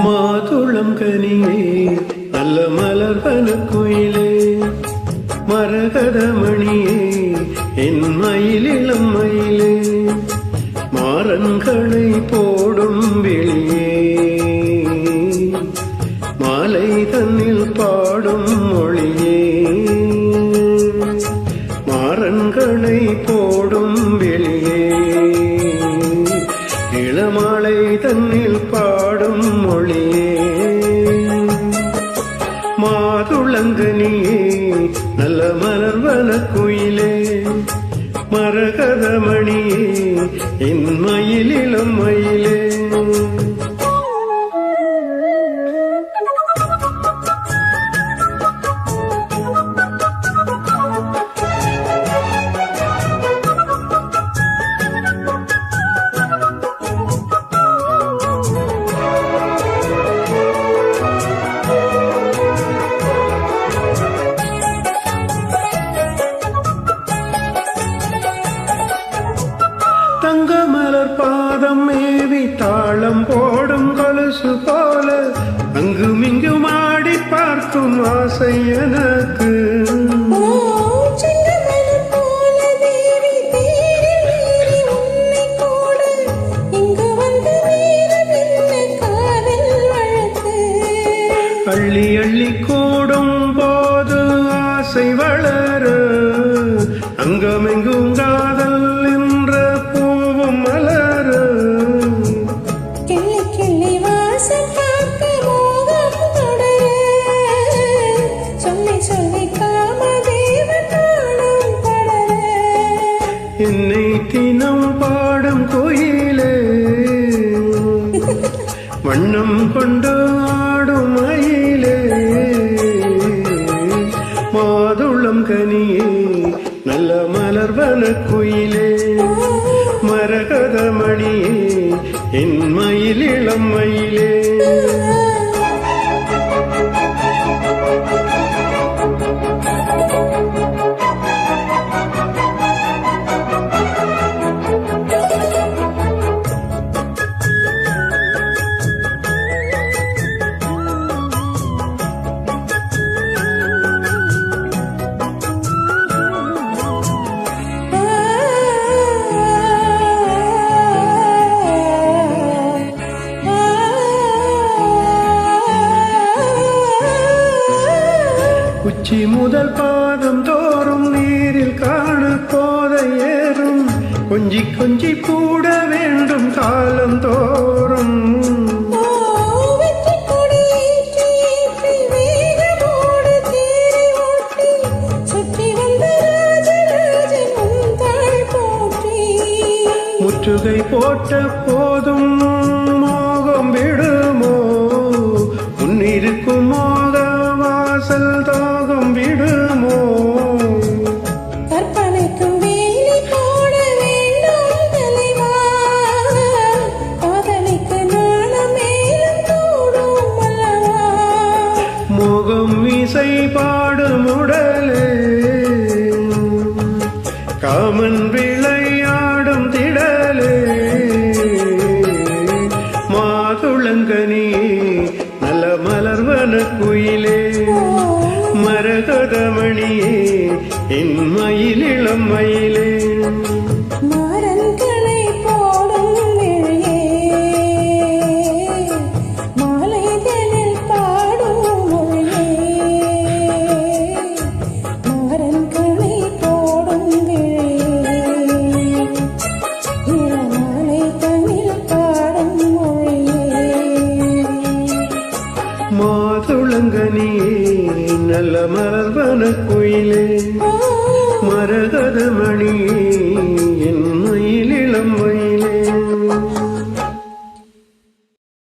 மாதுளம் கனியே நல்ல மலர்வன குயிலே மரகத மணியே என் மயிலிளம் மயிலே மாறன்களை போடும் வெளியே மாலை தன்னில் பாடும் மொழியே மாறன்களை போடும் வெளியே இளமாலை தன்னில் பாடும் மொழியே மாதுளங்கனியே நல்ல மலர்வன குயிலே மரகத மணியே என் மயிலிளம் மயிலே தங்க மலர் பாதம் மேவி தாளம் போடும் கொலுசு போல அங்குமிங்கும் ஆடி பார்க்கும் ஆசை எனக்கு அள்ளி அள்ளி கூடும் போது ஆசை வளர அங்கமெங்கும் காதல் என்ற பூவும் மலர கிள்ளி கிள்ளி வாசம் பார்க்க மோகம் தொடர சொல்லி சொல்லி காமதேவன் நாளும் படர என்னை தினம் பாடும் கோயிலே வண்ணம் கொண்டு ஆடும் மயிலே மாதுளம் கனியே நல்ல மலர்வன குயிலே மரகத மணியே என் மயிலிளம் மயிலே உச்சி முதல் பாதம் தோறும் நீரில் காண போதை ஏறும் கொஞ்சி கொஞ்சி கூட வேண்டும் காலம் தோறும் முற்றுகை போட்ட போதும் மோகம் விடுமோ முன்னிருக்கும் மோக வாசல் தோகம் விடுமோ கற்பனைக்கும் வேலி போட வேண்டும் தலைவா காதலிக்கு நாணம் மேலும் கூடும் அல்லவா மோகம் இசை பாடும் உடலே காமன் விளையாடும் திடலே மாதுளங்கனியே நல்ல மலர்வன குயிலே மரகத மணியே என் மயிலிளம் மயிலே மாறன்களை போடும் வெளியே மாலைகளில் பாடும் மொழியே மாறன்களை போடும் வெளியே இளமாலை தனில் பாடும் மொழியே மாதுளங்கனியே நல்ல மலர்வன குயிலே மரகத மணியே